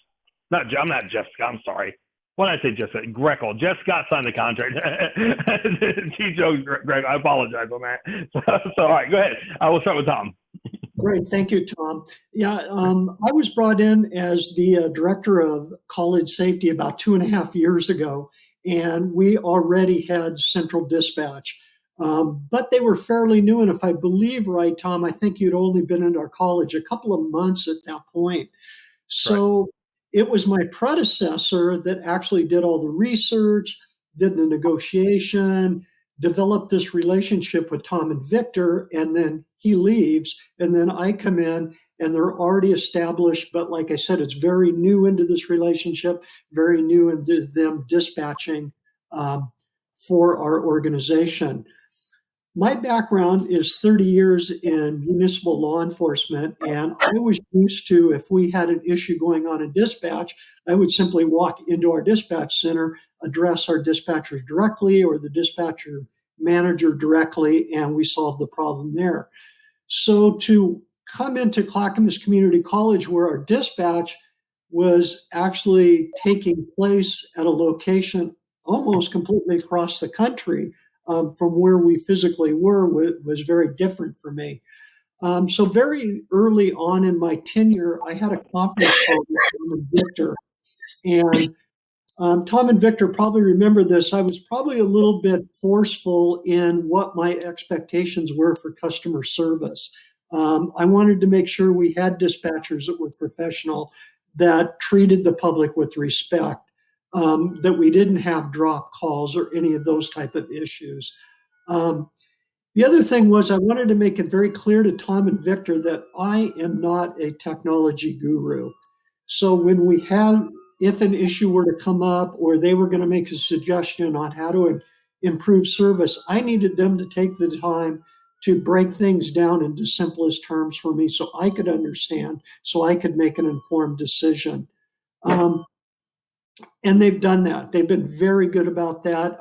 I'm not Jeff Scott. I'm sorry. What did I say? Jeff Greco. Jeff Scott signed the contract. Chief Joe Greg. I apologize on that. So all right, go ahead. We'll start with Tom. Great. Thank you, Tom. Yeah, I was brought in as the director of college safety about 2.5 years ago, and we already had central dispatch. But they were fairly new. And if I believe right, Tom, I think you'd only been in our college a couple of months at that point. So it was my predecessor that actually did all the research, did the negotiation, developed this relationship with Tom and Victor, and then he leaves. And then I come in and they're already established. But like I said, it's very new into this relationship, very new into them dispatching for our organization. My background is 30 years in municipal law enforcement, and I was used to, if we had an issue going on in dispatch, I would simply walk into our dispatch center, address our dispatchers directly or the dispatcher manager directly, and we solved the problem there. So to come into Clackamas Community College, where our dispatch was actually taking place at a location almost completely across the country, from where we physically were, was very different for me. So very early on in my tenure, I had a conference call with Tom and Victor. And Tom and Victor probably remember this. I was probably a little bit forceful in what my expectations were for customer service. I wanted to make sure we had dispatchers that were professional, that treated the public with respect. That we didn't have drop calls or any of those type of issues. The other thing was I wanted to make it very clear to Tom and Victor that I am not a technology guru. So when we had, if an issue were to come up or they were going to make a suggestion on how to improve service, I needed them to take the time to break things down into simplest terms for me so I could understand, so I could make an informed decision. And they've done that. They've been very good about that.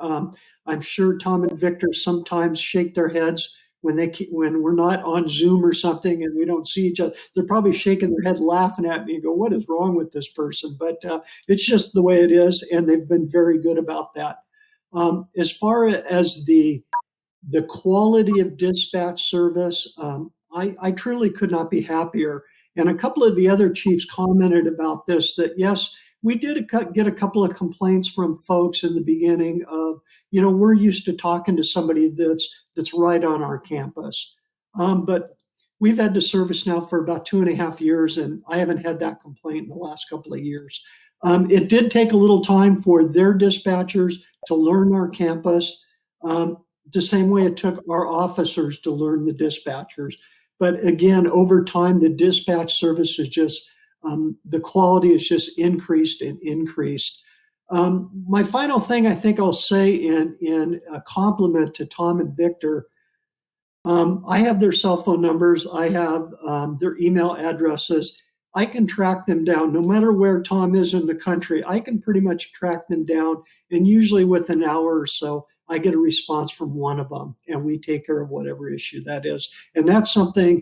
I'm sure Tom and Victor sometimes shake their heads when we're not on Zoom or something and we don't see each other. They're probably shaking their head, laughing at me and go, "What is wrong with this person?" But it's just the way it is, and they've been very good about that. As far as the quality of dispatch service, I truly could not be happier. And a couple of the other chiefs commented about this, that yes, we did get a couple of complaints from folks in the beginning of, we're used to talking to somebody that's right on our campus. But we've had the service now for about 2.5 years, and I haven't had that complaint in the last couple of years. It did take a little time for their dispatchers to learn our campus, the same way it took our officers to learn the dispatchers. But again, over time, the dispatch service is just, the quality has just increased and increased. My final thing I think I'll say in a compliment to Tom and Victor, I have their cell phone numbers. I have their email addresses. I can track them down. No matter where Tom is in the country, I can pretty much track them down. And usually within an hour or so, I get a response from one of them, and we take care of whatever issue that is. And that's something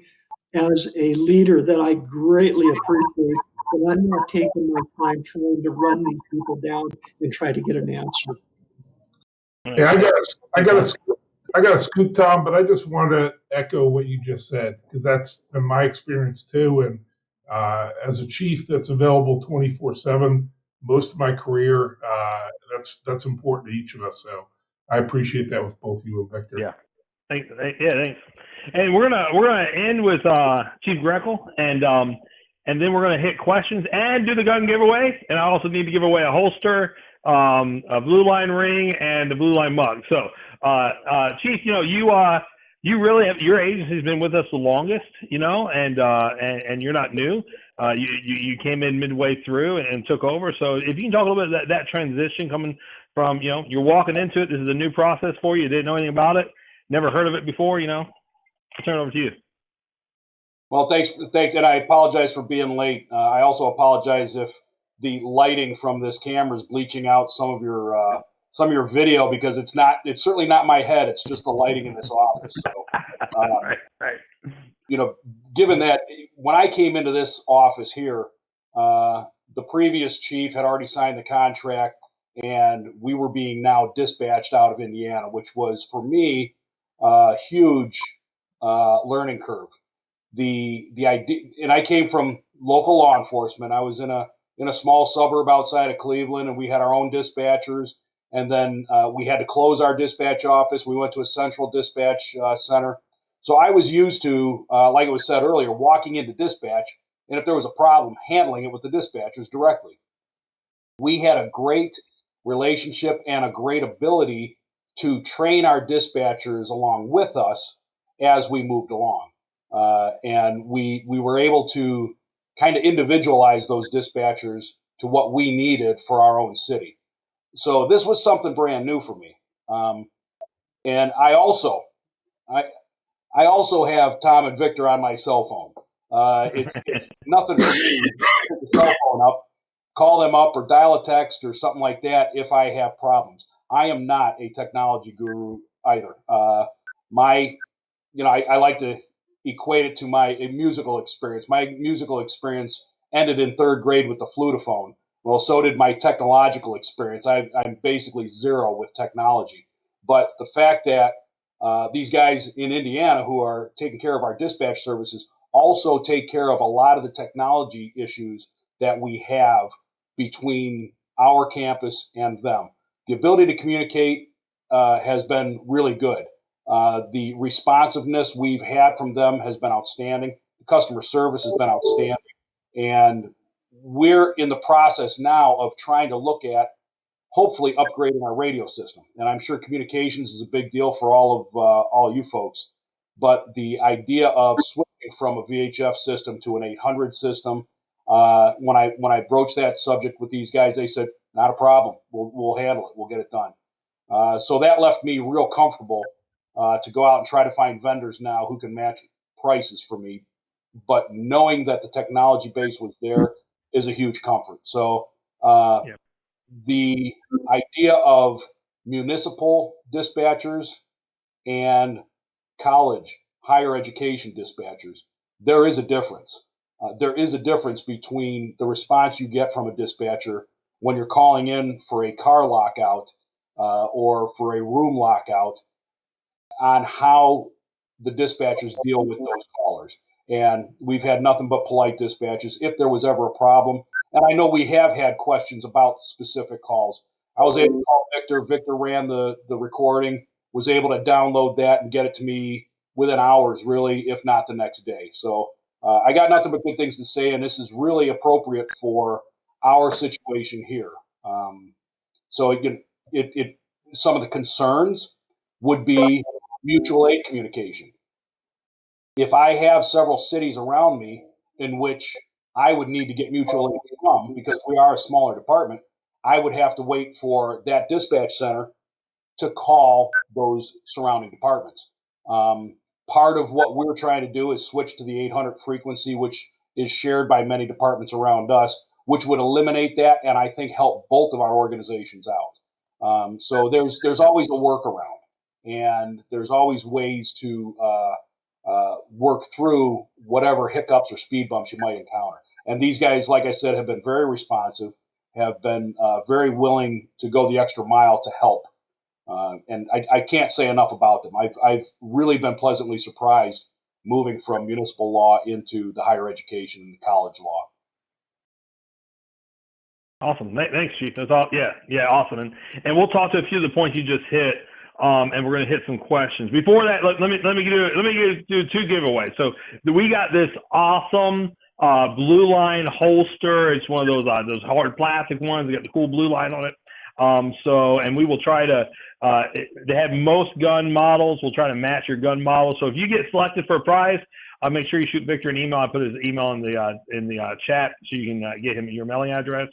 as a leader that I greatly appreciate, that I'm not taking my time trying to run these people down and try to get an answer. Yeah, I got to scoop, Tom, but I just want to echo what you just said, because that's been my experience too. And as a chief that's available 24/7 most of my career, that's important to each of us. So I appreciate that with both you and Victor. Yeah. Thanks. And we're gonna end with Chief Grekel, and then we're gonna hit questions and do the gun giveaway. And I also need to give away a holster, a Blue Line ring, and the Blue Line mug. So, Chief, you really have, your agency's been with us the longest, and you're not new. You came in midway through and took over. So if you can talk a little bit about that transition coming from, you're walking into it. This is a new process for you. You didn't know anything about it. Never heard of it before, I'll turn it over to you. Well, thanks, and I apologize for being late. I also apologize if the lighting from this camera is bleaching out some of your video, because it's certainly not my head. It's just the lighting in this office. So, right. Given that, when I came into this office here, the previous chief had already signed the contract, and we were being now dispatched out of Indiana, which was for me a huge learning curve. The idea, and I came from local law enforcement. I was in a small suburb outside of Cleveland, and we had our own dispatchers. And then we had to close our dispatch office. We went to a central dispatch center. So I was used to, like it was said earlier, walking into dispatch, and if there was a problem, handling it with the dispatchers directly. We had a great relationship and a great ability to train our dispatchers along with us as we moved along. And we were able to kind of individualize those dispatchers to what we needed for our own city. So this was something brand new for me. And I also have Tom and Victor on my cell phone. It's nothing for me to pick the cell phone up, call them up, or dial a text or something like that if I have problems. I am not a technology guru either. I like to equate it to my musical experience. My musical experience ended in third grade with the flutophone. Well, so did my technological experience. I'm basically zero with technology. But the fact that these guys in Indiana who are taking care of our dispatch services also take care of a lot of the technology issues that we have between our campus and them. The ability to communicate has been really good. The responsiveness we've had from them has been outstanding. The customer service has been outstanding. And we're in the process now of trying to look at hopefully upgrading our radio system. And I'm sure communications is a big deal for all you folks. But the idea of switching from a VHF system to an 800 system, when I broached that subject with these guys, they said, not a problem. We'll handle it. We'll get it done. So that left me real comfortable to go out and try to find vendors now who can match prices for me. But knowing that the technology base was there is a huge comfort. So the idea of municipal dispatchers and college, higher education dispatchers, there is a difference. There is a difference between the response you get from a dispatcher when you're calling in for a car lockout or for a room lockout on how the dispatchers deal with those callers. And we've had nothing but polite dispatches if there was ever a problem. And I know we have had questions about specific calls. I was able to call Victor. Victor ran the recording, was able to download that and get it to me within hours, really, if not the next day. So I got nothing but good things to say, and this is really appropriate for our situation here. So some of the concerns would be mutual aid communication. If I have several cities around me in which I would need to get mutual aid from, because we are a smaller department, I would have to wait for that dispatch center to call those surrounding departments. Part of what we're trying to do is switch to the 800 frequency, which is shared by many departments around us, which would eliminate that and I think help both of our organizations out. So there's always a workaround, and there's always ways to work through whatever hiccups or speed bumps you might encounter. And these guys, like I said, have been very responsive, have been very willing to go the extra mile to help. And I can't say enough about them. I've really been pleasantly surprised moving from municipal law into the higher education and college law. Awesome. Thanks, Chief. That's all. Yeah, awesome. And we'll talk to a few of the points you just hit. And we're going to hit some questions. Before that, let me do two giveaways. So we got this awesome Blue Line holster. It's one of those hard plastic ones. They got the cool blue line on it. And we will try to. They have most gun models. We'll try to match your gun model. So if you get selected for a prize, make sure you shoot Victor an email. I put his email in the chat so you can get him your mailing address.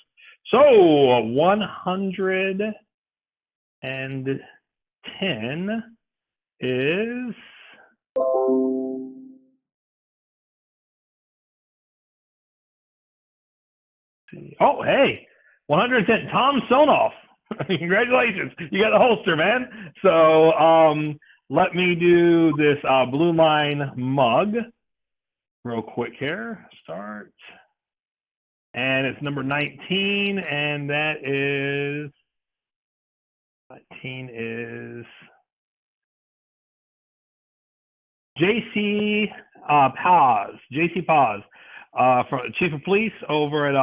So 110 is oh hey 110 Tom Sonoff. Congratulations, you got the holster, man. So let me do this Blue Line mug real quick here. Start, and it's number 19, and that is 19 is JC Paz. JC Paz, from Chief of Police over at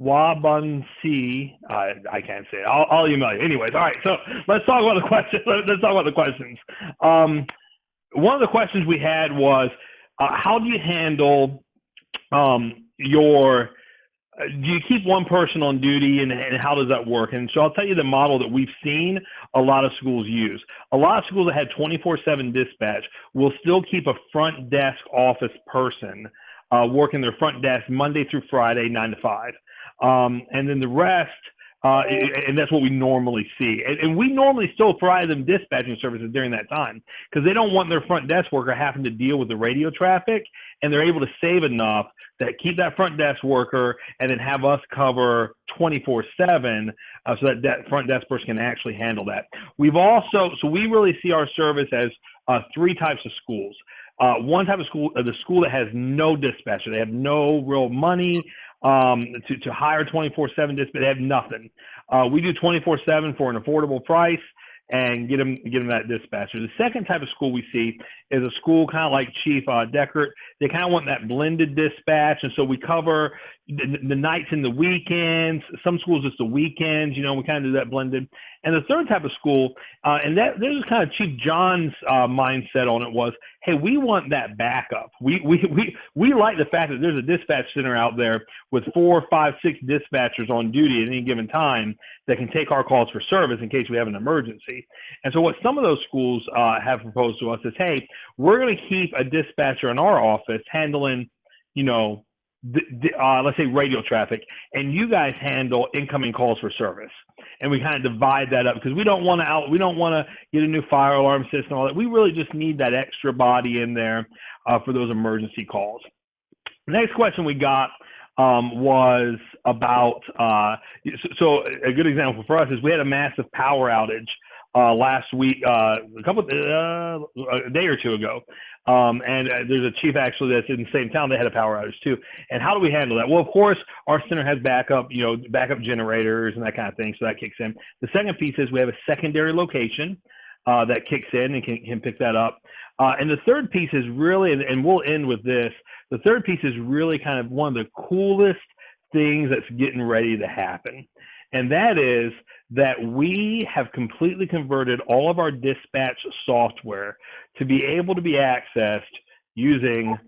Wabunsi. I can't say it. I'll email you. Anyways, all right. So let's talk about the questions. Let's talk about the questions. One of the questions we had was, how do you handle your do you keep one person on duty, and how does that work? And so I'll tell you the model that we've seen a lot of schools use. A lot of schools that had 24/7 dispatch will still keep a front desk office person working their front desk Monday through Friday, 9 to 5. And then the rest, and that's what we normally see. And we normally still provide them dispatching services during that time because they don't want their front desk worker having to deal with the radio traffic, and they're able to save enough that keep that front desk worker and then have us cover 24/7 so that front desk person can actually handle that. We've also, so we really see our service as 3 types of schools. One type of school, the school that has no dispatcher. They have no real money to hire 24/7 dispatch. They have nothing. We do 24/7 for an affordable price and get them that dispatcher. The second type of school we see is a school kind of like Chief Deckert. They kind of want that blended dispatch, and so we cover the nights and the weekends. Some schools just the weekends. We kind of do that blended. And the third type of school, and this is kind of Chief John's mindset on it was, hey, we want that backup. We like the fact that there's a dispatch center out there with 4, 5, 6 dispatchers on duty at any given time that can take our calls for service in case we have an emergency. And so what some of those schools have proposed to us is, hey, we're going to keep a dispatcher in our office handling, let's say radio traffic, and you guys handle incoming calls for service. And we kind of divide that up because we don't want to get a new fire alarm system, all that. We really just need that extra body in there for those emergency calls. The next question we got was about, so a good example for us is we had a massive power outage last week, a day or two ago. And there's a chief actually that's in the same town that had a power outage too. And how do we handle that? Well, of course, our center has backup generators and that kind of thing. So that kicks in. The second piece is we have a secondary location that kicks in and can pick that up. And the third piece is really, and we'll end with this, the third piece is really kind of one of the coolest things that's getting ready to happen. And that is that we have completely converted all of our dispatch software to be able to be accessed using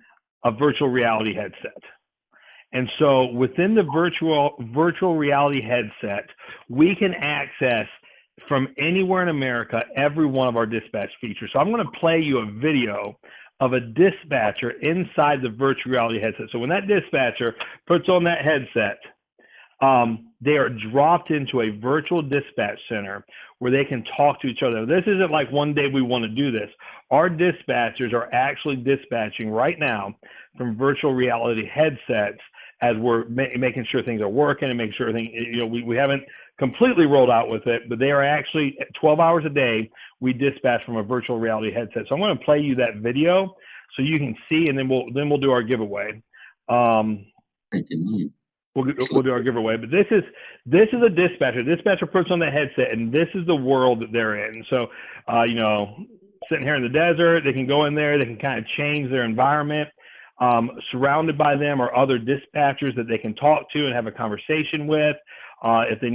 a virtual reality headset. And so within the virtual reality headset, we can access from anywhere in America every one of our dispatch features. So I'm going to play you a video of a dispatcher inside the virtual reality headset. So when that dispatcher puts on that headset, they are dropped into a virtual dispatch center where they can talk to each other. This isn't like one day we want to do this. Our dispatchers are actually dispatching right now from virtual reality headsets as we're making sure things are working and making sure things, we haven't completely rolled out with it, but they are actually 12 hours a day, we dispatch from a virtual reality headset. So I'm going to play you that video so you can see, and then we'll do our giveaway. We'll do our giveaway, but this is a dispatcher. Dispatcher puts on the headset, and this is the world that they're in. So, sitting here in the desert, they can go in there. They can kind of change their environment. Surrounded by them are other dispatchers that they can talk to and have a conversation with if they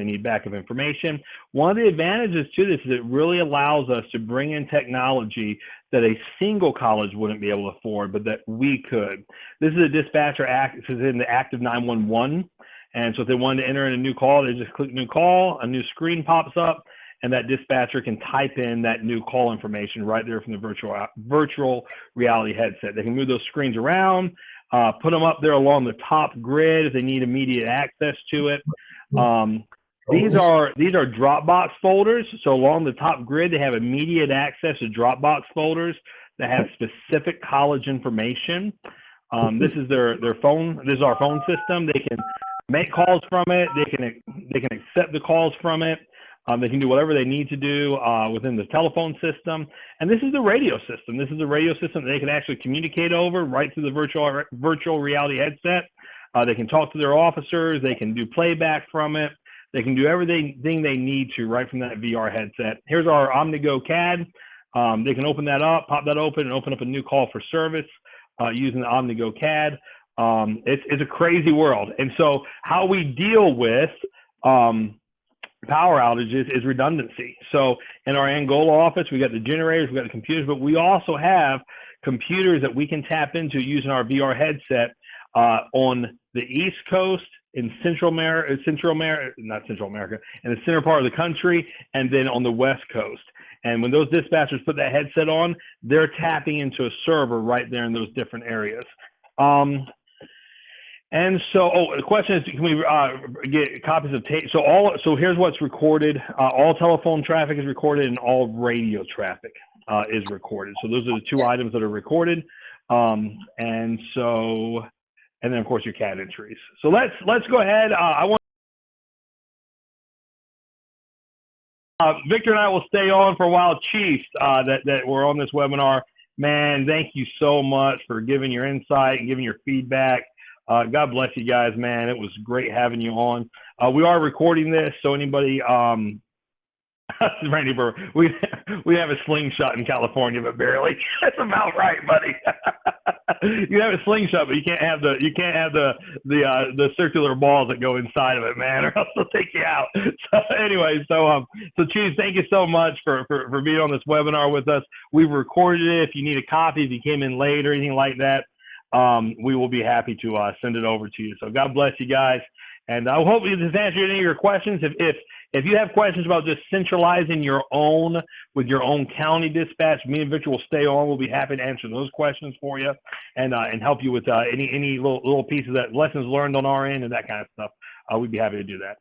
need backup information. One of the advantages to this is it really allows us to bring in technology that a single college wouldn't be able to afford, but that we could. This is a dispatcher this is in the active 911. And so if they wanted to enter in a new call, they just click new call, a new screen pops up, and that dispatcher can type in that new call information right there from the virtual reality headset. They can move those screens around, put them up there along the top grid if they need immediate access to it. These are Dropbox folders. So along the top grid, they have immediate access to Dropbox folders that have specific college information. This is their phone. This is our phone system. They can make calls from it. They can accept the calls from it. They can do whatever they need to do within the telephone system. And this is the radio system. This is the radio system that they can actually communicate over right through the virtual reality headset. They can talk to their officers. They can do playback from it. They can do everything they need to right from that VR headset. Here's our OmniGo CAD. They can open that up, pop that open, and open up a new call for service using the OmniGo CAD. It's a crazy world. And so how we deal with power outages is redundancy. So in our Angola office, we got the generators, we got the computers, but we also have computers that we can tap into using our VR headset on the East Coast, in Central America, not Central America, in the center part of the country, and then on the West Coast. And when those dispatchers put that headset on, they're tapping into a server right there in those different areas. And so, the question is, can we get copies of tape? So here's what's recorded. All telephone traffic is recorded, and all radio traffic is recorded. So those are the two items that are recorded. And then of course your CAD entries. So let's go ahead. I want Victor and I will stay on for a while. Chiefs that were on this webinar, man, thank you so much for giving your insight and giving your feedback. God bless you guys, man. It was great having you on. We are recording this, so anybody Randy Burr, we have a slingshot in California, but barely. That's about right, buddy. You have a slingshot, but you can't have the circular balls that go inside of it, man, or else they'll take you out. So anyway, so Chief, thank you so much for being on this webinar with us. We've recorded it. If you need a copy, if you came in late or anything like that, we will be happy to send it over to you. So God bless you guys. And I hope this answered any of your questions. If you have questions about just centralizing your own with your own county dispatch, me and Victor will stay on. We'll be happy to answer those questions for you and help you with any little pieces that lessons learned on our end and that kind of stuff. We'd be happy to do that.